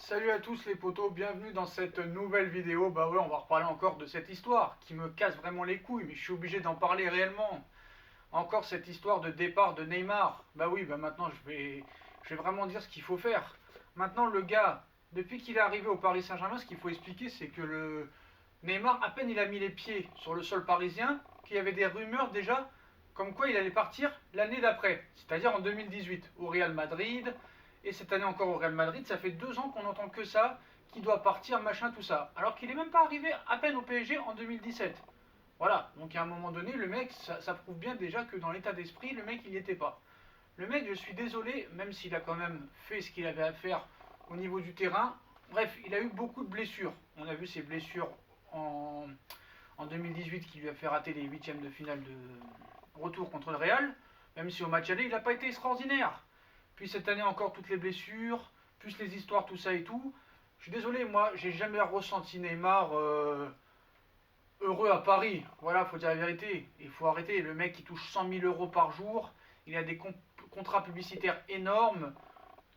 Salut à tous les potos, bienvenue dans cette nouvelle vidéo. Bah ouais, on va reparler encore de cette histoire qui me casse vraiment les couilles, mais je suis obligé d'en parler réellement. Encore cette histoire de départ de Neymar. Bah oui, bah maintenant je vais vraiment dire ce qu'il faut faire. Maintenant le gars, depuis qu'il est arrivé au Paris Saint-Germain, ce qu'il faut expliquer, c'est que le Neymar, à peine il a mis les pieds sur le sol parisien, qu'il y avait des rumeurs déjà comme quoi il allait partir l'année d'après, c'est-à-dire en 2018, au Real Madrid. Et cette année encore au Real Madrid, ça fait 2 ans qu'on n'entend que ça, qu'il doit partir, machin, tout ça. Alors qu'il n'est même pas arrivé à peine au PSG en 2017. Voilà, donc à un moment donné, le mec, ça prouve bien déjà que dans l'état d'esprit, le mec, il n'y était pas. Le mec, je suis désolé, même s'il a quand même fait ce qu'il avait à faire au niveau du terrain, bref, il a eu beaucoup de blessures. On a vu ses blessures en 2018 qui lui a fait rater les huitièmes de finale de retour contre le Real, même si au match aller, il n'a pas été extraordinaire. Puis cette année encore, toutes les blessures, plus les histoires, tout ça et tout. Je suis désolé, moi, j'ai jamais ressenti Neymar heureux à Paris. Voilà, faut dire la vérité. Il faut arrêter. Le mec, il touche 100 000 euros par jour. Il a des contrats publicitaires énormes.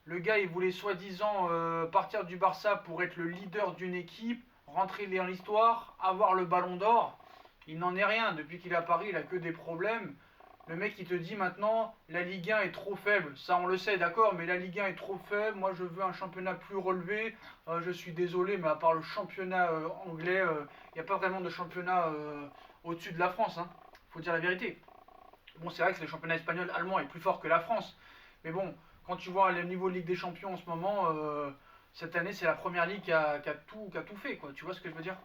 Le gars, il voulait soi-disant partir du Barça pour être le leader d'une équipe, rentrer dans l'histoire, avoir le ballon d'or. Il n'en est rien. Depuis qu'il est à Paris, il a que des problèmes. Le mec, il te dit maintenant, la Ligue 1 est trop faible. Ça, on le sait, d'accord, mais la Ligue 1 est trop faible. Moi, je veux un championnat plus relevé. Je suis désolé, mais à part le championnat anglais, il n'y a pas vraiment de championnat au-dessus de la France. Faut dire la vérité. Bon, c'est vrai que le championnat espagnol, allemand est plus fort que la France. Mais bon, quand tu vois le niveau de Ligue des Champions en ce moment, cette année, c'est la première ligue qui a tout fait, quoi. Tu vois ce que je veux dire?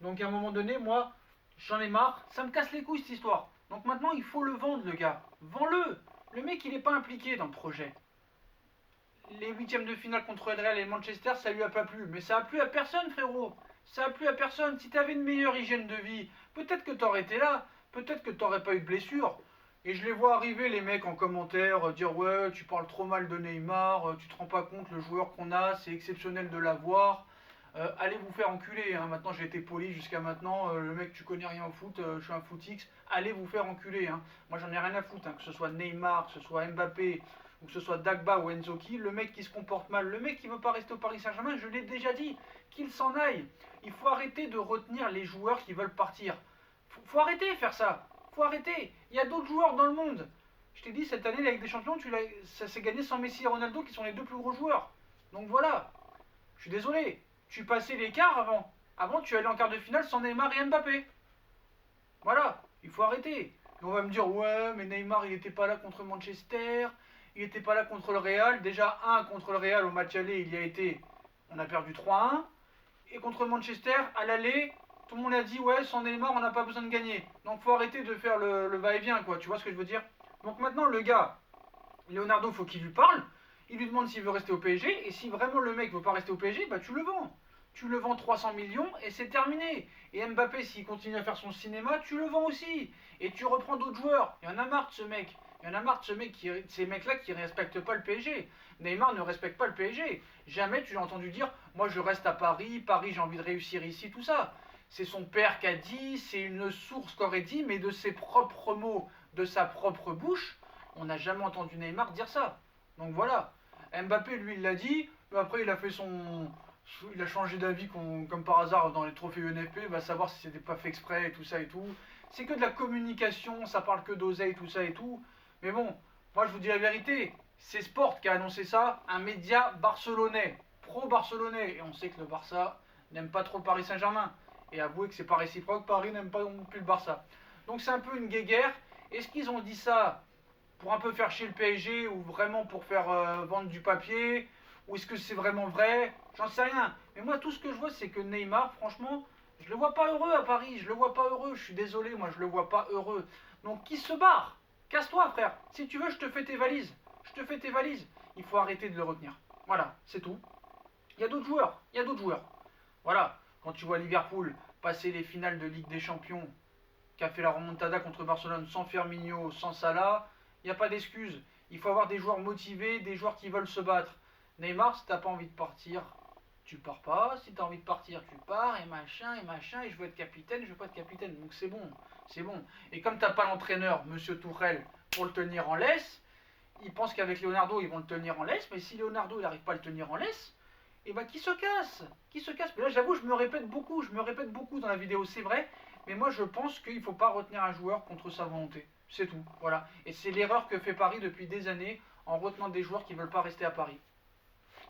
Donc, à un moment donné, moi, j'en ai marre. Ça me casse les couilles, cette histoire. Donc maintenant, il faut le vendre, le gars. Vends-le. Le mec, il n'est pas impliqué dans le projet. Les huitièmes de finale contre le Real et Manchester, ça lui a pas plu. Mais ça a plu à personne, frérot. Ça a plu à personne. Si t'avais une meilleure hygiène de vie, peut-être que t'aurais été là. Peut-être que t'aurais pas eu de blessure. Et je les vois arriver, les mecs, en commentaire, dire ouais, tu parles trop mal de Neymar, tu te rends pas compte le joueur qu'on a, c'est exceptionnel de l'avoir. Allez vous faire enculer, hein. Maintenant j'ai été poli jusqu'à maintenant, le mec tu connais rien au foot, je suis un footix, allez vous faire enculer, hein. Moi j'en ai rien à foutre, hein. Que ce soit Neymar, que ce soit Mbappé, ou que ce soit Dagba ou Enzoki, le mec qui se comporte mal, le mec qui veut pas rester au Paris Saint-Germain, je l'ai déjà dit, qu'il s'en aille. Il faut arrêter de retenir les joueurs qui veulent partir. Faut arrêter de faire ça, faut arrêter. Il y a d'autres joueurs dans le monde. Je t'ai dit, cette année, la Ligue des Champions, ça s'est gagné sans Messi et Ronaldo, qui sont les deux plus gros joueurs. Donc voilà, je suis désolé. Tu passais les quarts avant. Avant, tu allais en quart de finale sans Neymar et Mbappé. Voilà, il faut arrêter. Et on va me dire, ouais, mais Neymar, il n'était pas là contre Manchester, il n'était pas là contre le Real. Déjà, contre le Real, au match aller, il y a été, on a perdu 3-1. Et contre Manchester, à l'aller, tout le monde a dit, ouais, sans Neymar, on n'a pas besoin de gagner. Donc, faut arrêter de faire le va-et-vient, quoi. Tu vois ce que je veux dire? Donc maintenant, le gars, Leonardo, faut qu'il lui parle. Il lui demande s'il veut rester au PSG. Et si vraiment le mec veut pas rester au PSG, bah tu le vends. Tu le vends 300 millions et c'est terminé. Et Mbappé, s'il continue à faire son cinéma, tu le vends aussi. Et tu reprends d'autres joueurs. Il y en a marre de ce mec. Il y en a marre de ces mecs-là qui ne respectent pas le PSG. Neymar ne respecte pas le PSG. Jamais tu l'as entendu dire, moi je reste à Paris, Paris j'ai envie de réussir ici, tout ça. C'est son père qui a dit, c'est une source qu'aurait dit, mais de ses propres mots, de sa propre bouche, on n'a jamais entendu Neymar dire ça. Donc voilà. Mbappé, lui, il l'a dit, mais après il a fait son. Il a changé d'avis comme par hasard dans les trophées UNFP, va savoir si c'était pas fait exprès et tout ça et tout. C'est que de la communication, ça parle que d'oseille, tout ça et tout. Mais bon, moi je vous dis la vérité, c'est Sport qui a annoncé ça, un média barcelonais, pro-barcelonais. Et on sait que le Barça n'aime pas trop le Paris Saint-Germain. Et avouez que c'est pas réciproque, Paris n'aime pas non plus le Barça. Donc c'est un peu une guéguerre. Est-ce qu'ils ont dit ça pour un peu faire chier le PSG ou vraiment pour faire vendre du papier? Ou est-ce que c'est vraiment vrai? J'en sais rien. Mais moi, tout ce que je vois, c'est que Neymar, franchement, je le vois pas heureux à Paris. Je le vois pas heureux. Je suis désolé, moi, je le vois pas heureux. Donc, qui se barre? Casse-toi, frère. Si tu veux, je te fais tes valises. Je te fais tes valises. Il faut arrêter de le retenir. Voilà, c'est tout. Il y a d'autres joueurs. Il y a d'autres joueurs. Voilà. Quand tu vois Liverpool passer les finales de Ligue des Champions, qui a fait la remontada contre Barcelone sans Firmino, sans Salah, il n'y a pas d'excuse. Il faut avoir des joueurs motivés, des joueurs qui veulent se battre. Neymar, si t'as pas envie de partir, tu pars pas. Si t'as envie de partir, tu pars, et machin, et je veux être capitaine, je veux pas être capitaine. Donc c'est bon, c'est bon. Et comme t'as pas l'entraîneur, Monsieur Tourelle, pour le tenir en laisse, il pense qu'avec Leonardo, ils vont le tenir en laisse, mais si Leonardo, il n'arrive pas à le tenir en laisse, et bah qui se casse. Qui se casse. Mais là, j'avoue, je me répète beaucoup dans la vidéo, c'est vrai. Mais moi, je pense qu'il ne faut pas retenir un joueur contre sa volonté. C'est tout. Voilà. Et c'est l'erreur que fait Paris depuis des années en retenant des joueurs qui ne veulent pas rester à Paris.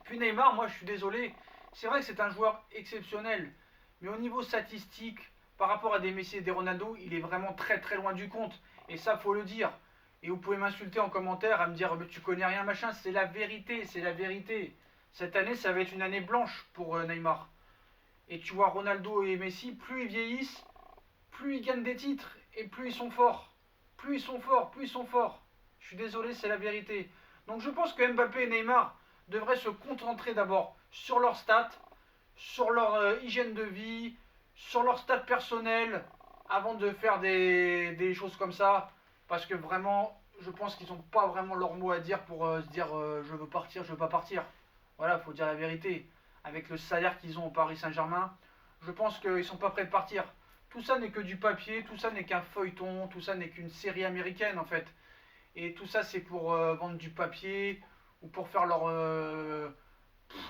Puis Neymar, moi, je suis désolé. C'est vrai que c'est un joueur exceptionnel. Mais au niveau statistique, par rapport à des Messi et des Ronaldo, il est vraiment très très loin du compte. Et ça, faut le dire. Et vous pouvez m'insulter en commentaire, à me dire tu connais rien, machin. C'est la vérité, c'est la vérité. Cette année, ça va être une année blanche pour Neymar. Et tu vois, Ronaldo et Messi, plus ils vieillissent, plus ils gagnent des titres et plus ils sont forts. Plus ils sont forts, plus ils sont forts. Je suis désolé, c'est la vérité. Donc je pense que Mbappé et Neymar devraient se concentrer d'abord sur leurs stats, sur leur hygiène de vie, sur leur stats personnels, avant de faire des choses comme ça. Parce que vraiment, je pense qu'ils n'ont pas vraiment leur mot à dire pour se dire je veux partir, je veux pas partir. Voilà, il faut dire la vérité. Avec le salaire qu'ils ont au Paris Saint-Germain, je pense qu'ils ne sont pas prêts de partir. Tout ça n'est que du papier, tout ça n'est qu'un feuilleton, tout ça n'est qu'une série américaine en fait. Et tout ça c'est pour vendre du papier ou pour faire leur...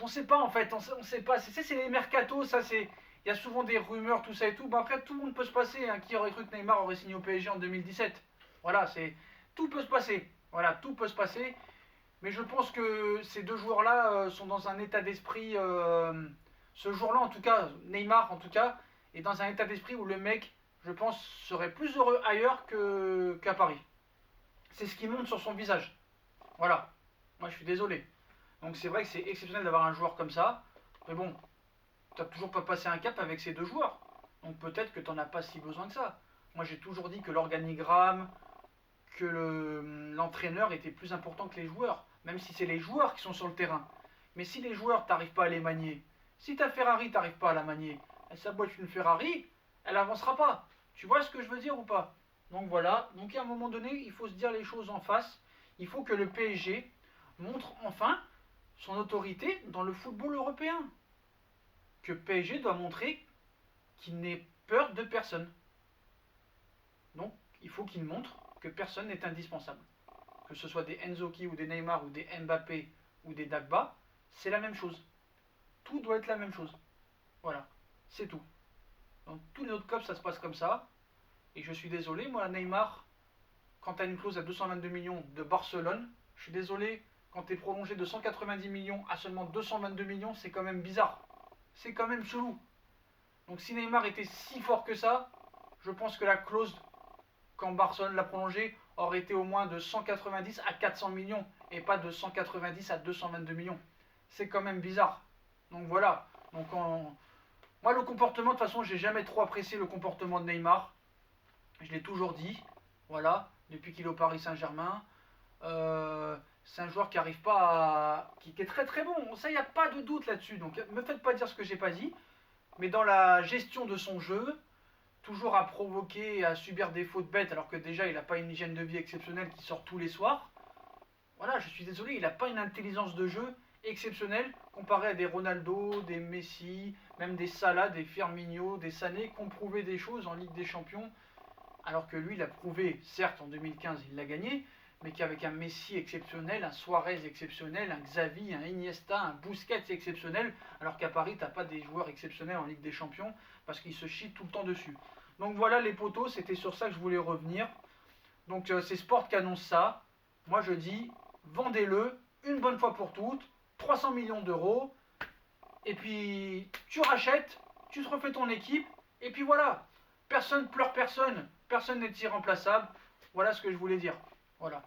on sait pas en fait, on sait pas. C'est les mercatos, ça c'est... Il y a souvent des rumeurs, tout ça et tout. Ben après, tout le monde peut se passer. Hein. Qui aurait cru que Neymar aurait signé au PSG en 2017? Voilà, c'est... Tout peut se passer. Voilà, tout peut se passer. Mais je pense que ces deux joueurs-là sont dans un état d'esprit... ce jour-là, en tout cas, Neymar, en tout cas, est dans un état d'esprit où le mec, je pense, serait plus heureux ailleurs qu'à Paris. C'est ce qui monte sur son visage. Voilà. Moi, je suis désolé. Donc c'est vrai que c'est exceptionnel d'avoir un joueur comme ça. Mais bon, tu n'as toujours pas passé un cap avec ces deux joueurs. Donc peut-être que tu n'en as pas si besoin que ça. Moi, j'ai toujours dit que l'organigramme, que l'entraîneur était plus important que les joueurs. Même si c'est les joueurs qui sont sur le terrain. Mais si les joueurs, t'arrives pas à les manier, si ta Ferrari, t'arrives pas à la manier, sa boîte une Ferrari, elle avancera pas. Tu vois ce que je veux dire ou pas? Donc voilà, donc à un moment donné, il faut se dire les choses en face. Il faut que le PSG montre enfin son autorité dans le football européen. Que PSG doit montrer qu'il n'ait peur de personne. Donc il faut qu'il montre que personne n'est indispensable. Que ce soit des Enzoki ou des Neymar ou des Mbappé ou des Dagba, c'est la même chose. Tout doit être la même chose. Voilà, c'est tout. Dans tous les autres clubs, ça se passe comme ça. Et je suis désolé, moi, Neymar, quand tu as une clause à 222 millions de Barcelone, je suis désolé, quand tu es prolongé de 190 millions à seulement 222 millions, c'est quand même bizarre. C'est quand même chelou. Donc si Neymar était si fort que ça, je pense que la clause, quand Barcelone l'a prolongé, aurait été au moins de 190 à 400 millions et pas de 190 à 222 millions. C'est quand même bizarre. Donc voilà. Donc moi, le comportement, de toute façon, j'ai jamais trop apprécié le comportement de Neymar. Je l'ai toujours dit. Voilà. Depuis qu'il est au Paris Saint-Germain. C'est un joueur qui arrive pas à... qui est très très bon. Ça, il n'y a pas de doute là-dessus. Donc, me faites pas dire ce que j'ai pas dit. Mais dans la gestion de son jeu, toujours à provoquer, à subir des fautes bêtes, alors que déjà, il n'a pas une hygiène de vie exceptionnelle qui sort tous les soirs. Voilà, je suis désolé, il n'a pas une intelligence de jeu exceptionnelle comparé à des Ronaldo, des Messi, même des Salah, des Firmino, des Sané qui ont prouvé des choses en Ligue des Champions, alors que lui, il a prouvé, certes en 2015, il l'a gagné, mais qu'avec un Messi exceptionnel, un Suarez exceptionnel, un Xavi, un Iniesta, un Busquets exceptionnel, alors qu'à Paris, tu n'as pas des joueurs exceptionnels en Ligue des Champions, parce qu'ils se chient tout le temps dessus. Donc voilà les potos, c'était sur ça que je voulais revenir. Donc c'est Sport qui annonce ça. Moi je dis, vendez-le une bonne fois pour toutes, 300 millions d'euros, et puis tu rachètes, tu te refais ton équipe, et puis voilà. Personne pleure personne, personne n'est irremplaçable. Voilà ce que je voulais dire. Voilà.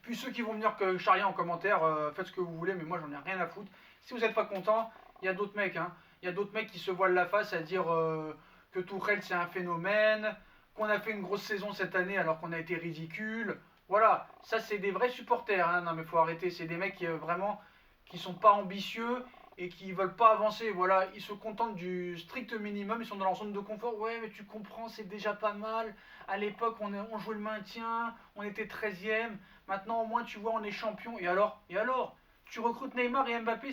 Puis ceux qui vont venir charrier en commentaire, faites ce que vous voulez, mais moi j'en ai rien à foutre. Si vous n'êtes pas content, il y a d'autres mecs. Hein. Il y a d'autres mecs qui se voilent la face à dire que Tourelle c'est un phénomène, qu'on a fait une grosse saison cette année alors qu'on a été ridicule. Voilà, ça c'est des vrais supporters. Hein. Non mais faut arrêter, c'est des mecs vraiment qui sont pas ambitieux et qui veulent pas avancer. Voilà, ils se contentent du strict minimum, ils sont dans leur zone de confort. Ouais, mais tu comprends, c'est déjà pas mal. À l'époque, on jouait le maintien, on était 13e. Maintenant, au moins, tu vois, on est champion. Et alors? Tu recrutes Neymar et Mbappé,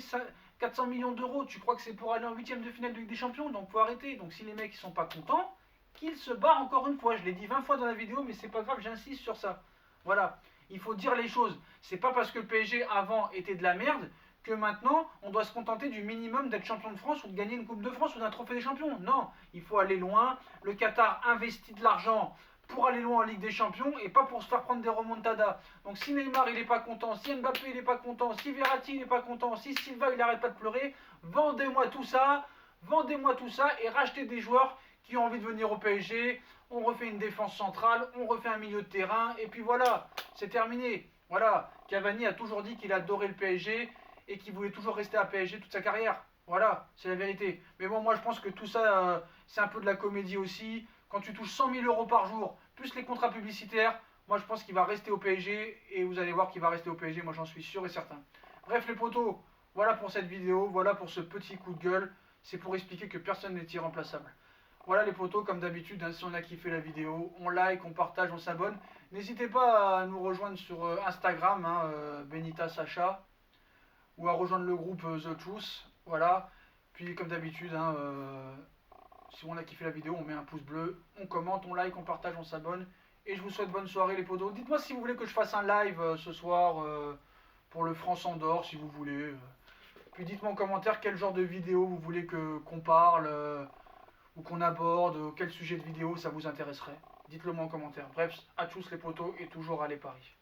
400 millions d'euros. Tu crois que c'est pour aller en 8e de finale de Ligue des Champions? Donc, faut arrêter. Donc, si les mecs ils sont pas contents, qu'ils se barrent encore une fois. Je l'ai dit 20 fois dans la vidéo, mais c'est pas grave, j'insiste sur ça. Voilà. Il faut dire les choses. C'est pas parce que le PSG avant était de la merde que maintenant, on doit se contenter du minimum d'être champion de France ou de gagner une Coupe de France ou d'un trophée des champions. Non, il faut aller loin. Le Qatar investit de l'argent pour aller loin en Ligue des Champions et pas pour se faire prendre des remontadas. Donc si Neymar il est pas content, si Mbappé il est pas content, si Verratti il est pas content, si Silva il arrête pas de pleurer, vendez-moi tout ça et rachetez des joueurs qui ont envie de venir au PSG. On refait une défense centrale, on refait un milieu de terrain et puis voilà, c'est terminé. Voilà, Cavani a toujours dit qu'il adorait le PSG et qu'il voulait toujours rester à PSG toute sa carrière. Voilà, c'est la vérité. Mais bon, moi je pense que tout ça, c'est un peu de la comédie aussi. Quand tu touches 100 000 euros par jour, plus les contrats publicitaires, moi je pense qu'il va rester au PSG et vous allez voir qu'il va rester au PSG, moi j'en suis sûr et certain. Bref les potos, voilà pour cette vidéo, voilà pour ce petit coup de gueule. C'est pour expliquer que personne n'est irremplaçable. Voilà les potos, comme d'habitude, hein, si on a kiffé la vidéo, on like, on partage, on s'abonne. N'hésitez pas à nous rejoindre sur Instagram, hein, Benita Sacha, ou à rejoindre le groupe The Truth. Voilà. Puis comme d'habitude, hein, si on a kiffé la vidéo, on met un pouce bleu, on commente, on like, on partage, on s'abonne. Et je vous souhaite bonne soirée les potos. Dites-moi si vous voulez que je fasse un live ce soir pour le France-Andorre, si vous voulez. Puis dites-moi en commentaire quel genre de vidéo vous voulez qu'on parle ou qu'on aborde, quel sujet de vidéo ça vous intéresserait. Dites-le moi en commentaire. Bref, à tous les potos et toujours allez Paris.